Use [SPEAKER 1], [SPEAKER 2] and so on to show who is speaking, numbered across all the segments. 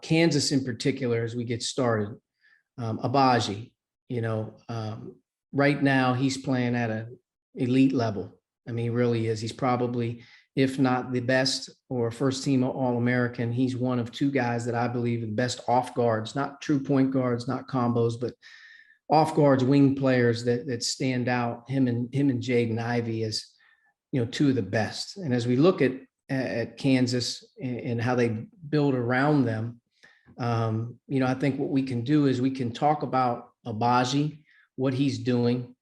[SPEAKER 1] Kansas in particular, as we get started, Abaji, right now he's playing at an elite level. I mean, he really is. He's probably, if not the best or first team All-American, he's one of two guys that I believe are the best off guards, not true point guards, not combos, but off guards, wing players that stand out. Him and Jaden Ivey as two of the best. And as we look at Kansas and how they build around them, I think what we can do is we can talk about Abaji, what he's doing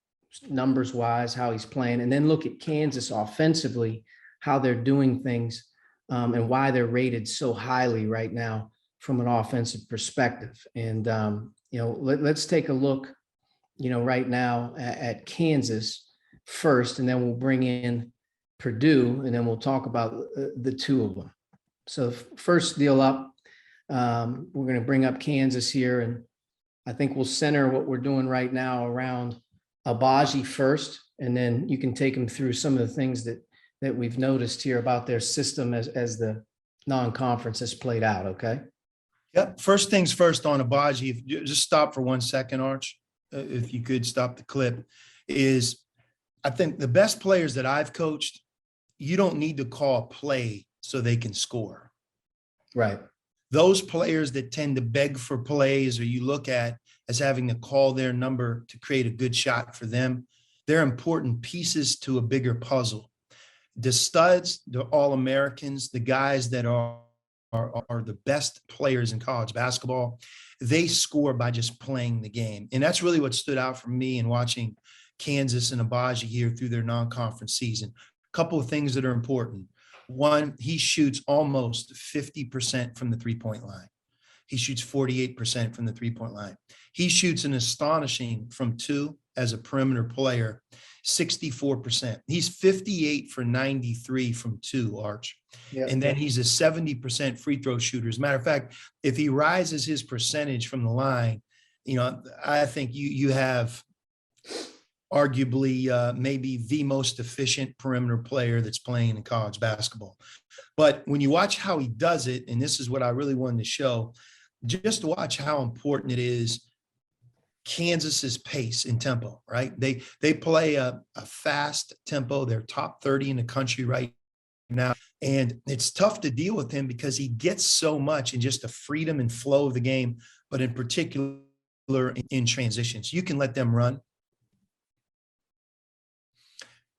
[SPEAKER 1] numbers wise, how he's playing, and then look at Kansas offensively, how they're doing things, and why they're rated so highly right now from an offensive perspective. And, let's take a look, right now at Kansas first, and then we'll bring in Purdue, and then we'll talk about the two of them. So first deal up, we're going to bring up Kansas here, and I think we'll center what we're doing right now around Abaji first, and then you can take them through some of the things that we've noticed here about their system as the non-conference has played out. Okay.
[SPEAKER 2] Yep. First things first on Abaji, if you just stop for 1 second, Arch, if you could stop the clip, is I think the best players that I've coached, you don't need to call a play so they can score.
[SPEAKER 1] Right.
[SPEAKER 2] Those players that tend to beg for plays or you look at as having to call their number to create a good shot for them, they're important pieces to a bigger puzzle. The studs, the All-Americans, the guys that are the best players in college basketball, they score by just playing the game. And that's really what stood out for me in watching Kansas and Abaji here through their non-conference season. A couple of things that are important. One, he shoots almost 50% from the three-point line. He shoots 48% from the three-point line. He shoots an astonishing from two as a perimeter player, 64%. He's 58 for 93 from two, Arch. Yep. And then he's a 70% free throw shooter. As a matter of fact, if he rises his percentage from the line, I think you have arguably maybe the most efficient perimeter player that's playing in college basketball. But when you watch how he does it, and this is what I really wanted to show, just watch how important it is Kansas's pace and tempo, right? They play a fast tempo. They're top 30 in the country right now. And it's tough to deal with him because he gets so much in just the freedom and flow of the game, but in particular in transitions. You can let them run.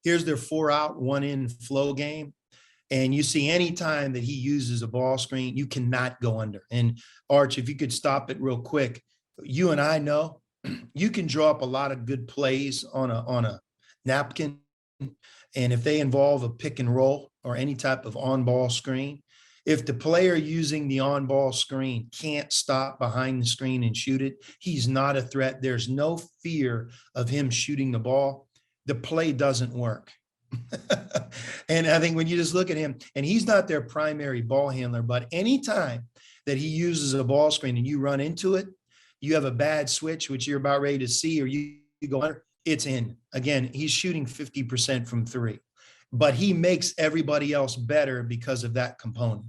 [SPEAKER 2] Here's their 4-out, 1-in flow game. And you see any time that he uses a ball screen, you cannot go under. And Arch, if you could stop it real quick, you and I know you can draw up a lot of good plays on a napkin. And if they involve a pick and roll or any type of on-ball screen, if the player using the on-ball screen can't stop behind the screen and shoot it, he's not a threat. There's no fear of him shooting the ball. The play doesn't work. And I think when you just look at him, and he's not their primary ball handler, but anytime that he uses a ball screen and you run into it, you have a bad switch, which you're about ready to see, or you go under, it's in. Again, he's shooting 50% from three, but he makes everybody else better because of that component.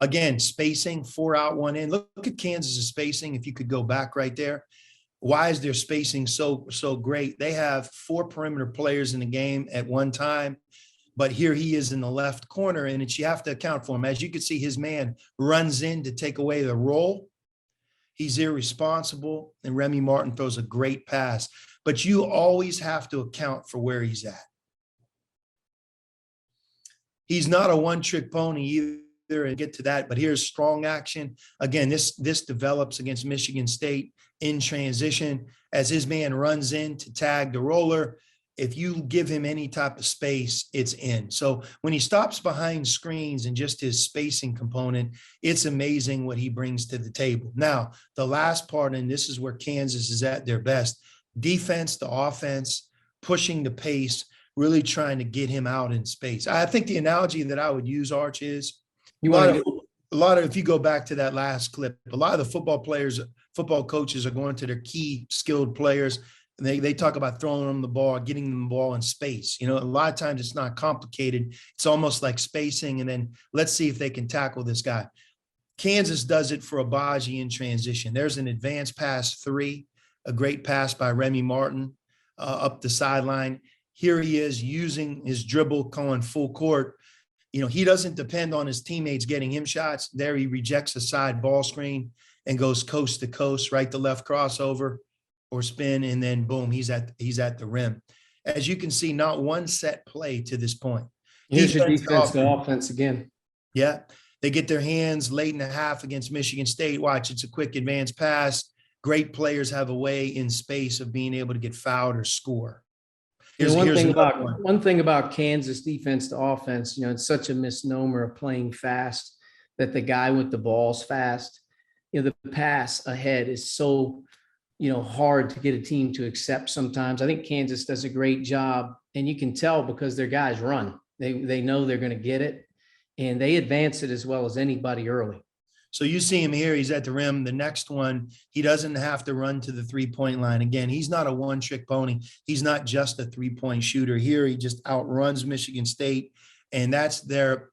[SPEAKER 2] Again, spacing, 4-out, 1-in. Look at Kansas's spacing. If you could go back right there. Why is their spacing so great? They have 4 perimeter players in the game at one time, but here he is in the left corner, and you have to account for him. As you can see, his man runs in to take away the roll. He's irresponsible, and Remy Martin throws a great pass, but you always have to account for where he's at. He's not a one-trick pony either, and get to that, but here's strong action. Again, this develops against Michigan State in transition as his man runs in to tag the roller. If you give him any type of space, it's in. So when he stops behind screens and just his spacing component, it's amazing what he brings to the table. Now, the last part, and this is where Kansas is at their best, defense to offense, pushing the pace, really trying to get him out in space. I think the analogy that I would use, Arch, is a lot of, if you go back to that last clip, a lot of the football coaches are going to their key skilled players. And they talk about throwing them the ball, getting them the ball in space. A lot of times it's not complicated. It's almost like spacing. And then let's see if they can tackle this guy. Kansas does it for Abaji in transition. There's an advanced pass 3, a great pass by Remy Martin up the sideline. Here he is using his dribble, going full court. He doesn't depend on his teammates getting him shots. There he rejects a side ball screen and goes coast to coast, right to left crossover or spin, and then boom, he's at the rim. As you can see, not one set play to this point.
[SPEAKER 1] Here's your defense to offense again.
[SPEAKER 2] Yeah. They get their hands late in the half against Michigan State. Watch, it's a quick advance pass. Great players have a way in space of being able to get fouled or score.
[SPEAKER 1] One thing about Kansas defense to offense, it's such a misnomer of playing fast that the guy with the ball's fast. The pass ahead is so, hard to get a team to accept sometimes. I think Kansas does a great job, and you can tell because their guys run. They know they're going to get it, and they advance it as well as anybody early.
[SPEAKER 2] So you see him here, he's at the rim. The next one, he doesn't have to run to the 3-point line. Again, he's not a one-trick pony. He's not just a 3-point shooter. Here, he just outruns Michigan State, and that's their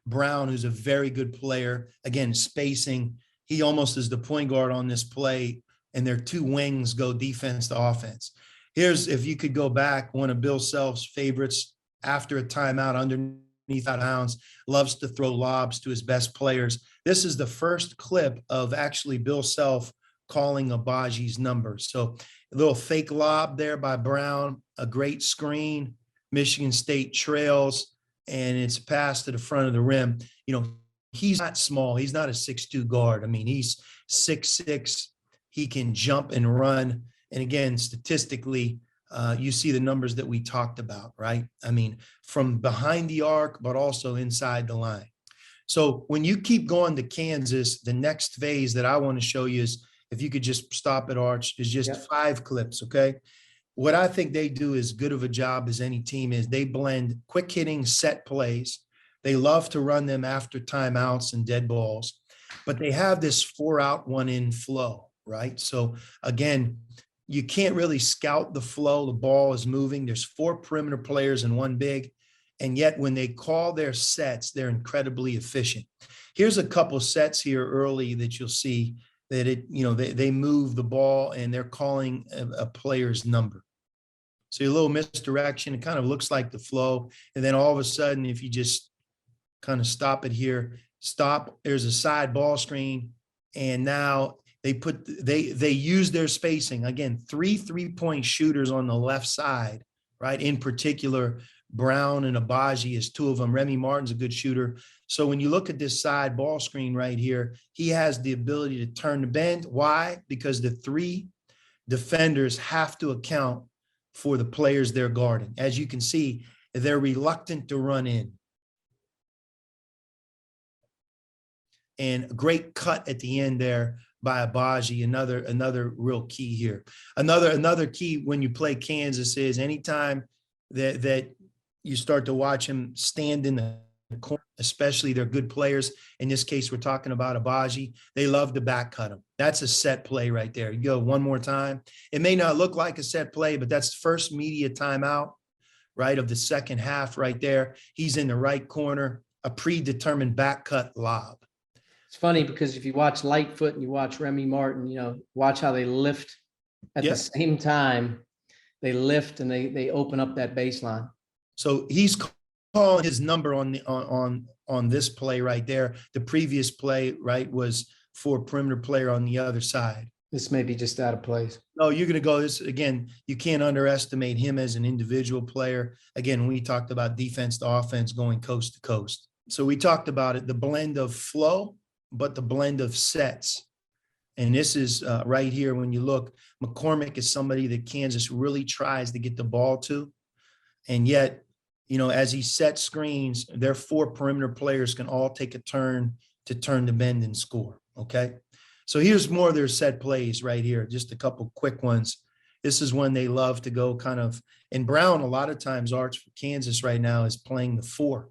[SPEAKER 2] Brown, who's a very good player. Again, spacing. He almost is the point guard on this play, and their 2 wings go defense to offense. Here's, if you could go back, one of Bill Self's favorites after a timeout underneath out of bounds, loves to throw lobs to his best players. This is the first clip of actually Bill Self calling Abaji's number. So a little fake lob there by Brown, a great screen. Michigan State trails, and it's a pass to the front of the rim. He's not small. He's not a 6'2" guard. I mean, he's 6'6". He can jump and run. And again, statistically, you see the numbers that we talked about, right? I mean, from behind the arc, but also inside the line. So when you keep going to Kansas, the next phase that I want to show you is, if you could just stop at Arch, is just 5 clips, okay? What I think they do as good of a job as any team is they blend quick hitting set plays. They love to run them after timeouts and dead balls, but they have this 4-out, 1-in flow, right? So again, you can't really scout the flow. The ball is moving. There's 4 perimeter players and 1 big. And yet when they call their sets, they're incredibly efficient. Here's a couple sets here early that you'll see that they move the ball and they're calling a player's number. So a little misdirection, it kind of looks like the flow. And then all of a sudden, if you just kind of stop it here, there's a side ball screen. And now they use their spacing. Again, 3 3-point shooters on the left side, right? In particular, Brown and Abaji is 2 of them. Remy Martin's a good shooter. So when you look at this side ball screen right here, he has the ability to turn the bend. Why? Because the 3 defenders have to account for the players they're guarding. As you can see, they're reluctant to run in. And a great cut at the end there by Abaji, another real key here. Another key when you play Kansas is anytime that you start to watch him stand in the corner, especially they're good players. In this case, we're talking about Abaji. They love to back cut him. That's a set play right there. You go one more time. It may not look like a set play, but that's first media timeout, right, of the second half right there. He's in the right corner, a predetermined back cut lob.
[SPEAKER 1] It's funny because if you watch Lightfoot and you watch Remy Martin, watch how they lift at the same time. They lift and they open up that baseline.
[SPEAKER 2] So he's calling his number on this play right there. The previous play, right, was for a perimeter player on the other side.
[SPEAKER 1] This may be just out of place.
[SPEAKER 2] No, you're going to go this again. You can't underestimate him as an individual player. Again, we talked about defense to offense going coast to coast. So we talked about it, the blend of flow, but the blend of sets. And this is right here. When you look, McCormick is somebody that Kansas really tries to get the ball to. And yet, as he sets screens, their 4 perimeter players can all take a turn to turn the bend and score. Okay. So here's more of their set plays right here. Just a couple quick ones. This is when they love to go kind of, and Brown, a lot of times, Arch, for Kansas right now is playing the 4.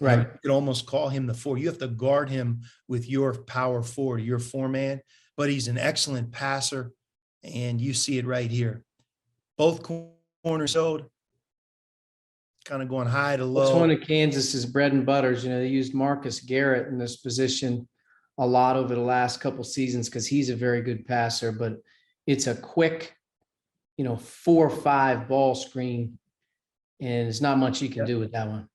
[SPEAKER 2] Right. You could almost call him the 4. You have to guard him with your power forward, your 4-man, but he's an excellent passer. And you see it right here. Both corners showed, kind of going high to low.
[SPEAKER 1] It's one of Kansas's bread and butters. They used Marcus Garrett in this position a lot over the last couple seasons because he's a very good passer, but it's a quick, 4 or 5 ball screen, and there's not much you can do with that one.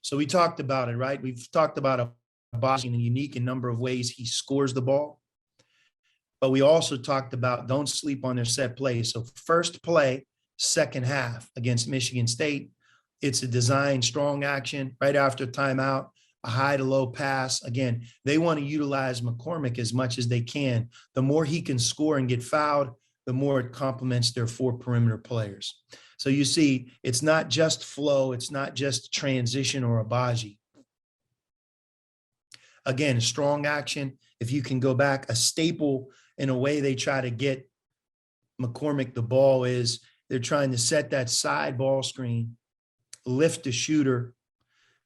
[SPEAKER 2] So we talked about it, right? We've talked about a boss in a unique and number of ways he scores the ball. But we also talked about don't sleep on their set plays. So first play, second half against Michigan State, it's a design strong action right after timeout, a high to low pass. Again, they want to utilize McCormick as much as they can. The more he can score and get fouled, the more it complements their 4 perimeter players. So you see, it's not just flow. It's not just transition or Abaji. Again, strong action. If you can go back, a staple in a way they try to get McCormick the ball is they're trying to set that side ball screen, lift the shooter,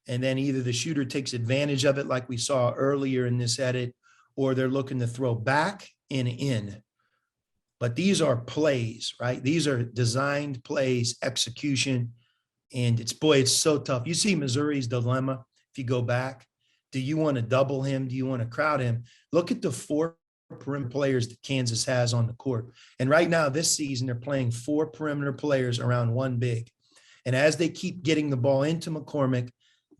[SPEAKER 2] and then either the shooter takes advantage of it like we saw earlier in this edit, or they're looking to throw back and in. But these are plays, right? These are designed plays, execution, and it's so tough. You see Missouri's dilemma if you go back. Do you want to double him? Do you want to crowd him? Look at the 4 perimeter players that Kansas has on the court. And right now, this season, they're playing 4 perimeter players around 1 big. And as they keep getting the ball into McCormick,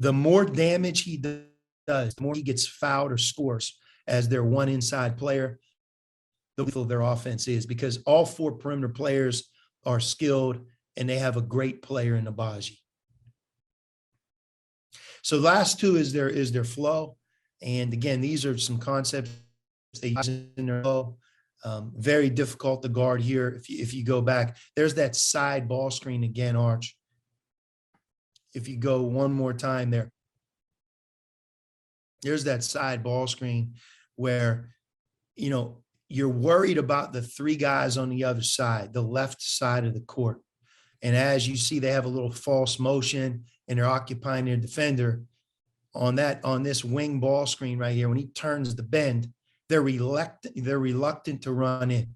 [SPEAKER 2] the more damage he does, the more he gets fouled or scores as their 1 inside player, the lethal their offense is, because all 4 perimeter players are skilled and they have a great player in Abaji. So last 2 is their flow. And again, these are some concepts they use in their flow. Very difficult to guard here. If you go back, there's that side ball screen again, Arch. If you go one more time there's that side ball screen where, you're worried about the 3 guys on the other side, the left side of the court. And as you see, they have a little false motion and they're occupying their defender on this wing ball screen right here. When he turns the bend, they're reluctant to run in.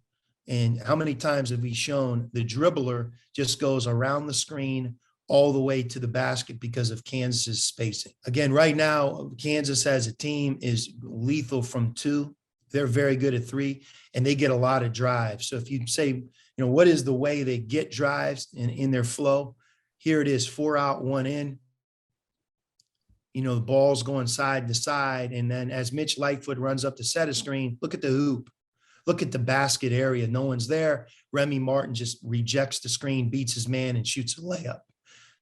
[SPEAKER 2] And how many times have we shown the dribbler just goes around the screen all the way to the basket because of Kansas's spacing? Again, right now, Kansas as a team is lethal from 2. They're very good at 3, and they get a lot of drives. So if you say, what is the way they get drives in their flow? Here it is, 4 out, 1 in. The ball's going side to side. And then as Mitch Lightfoot runs up to set a screen, look at the hoop. Look at the basket area. No one's there. Remy Martin just rejects the screen, beats his man, and shoots a layup.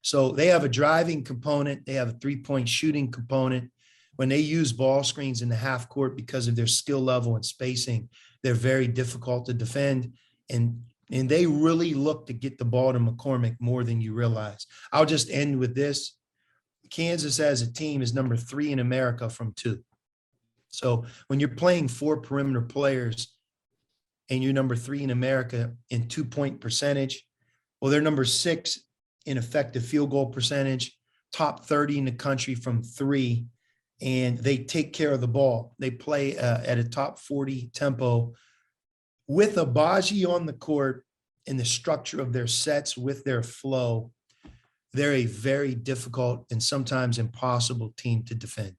[SPEAKER 2] So they have a driving component. They have a 3-point shooting component. When they use ball screens in the half court because of their skill level and spacing, they're very difficult to defend. And they really look to get the ball to McCormick more than you realize. I'll just end with this. Kansas as a team is number 3 in America from 2. So when you're playing 4 perimeter players and you're number 3 in America in 2-point percentage, well, they're number 6 in effective field goal percentage, top 30 in the country from 3, and they take care of the ball. They play at a top 40 tempo with Abaji on the court and the structure of their sets with their flow. They're a very difficult and sometimes impossible team to defend.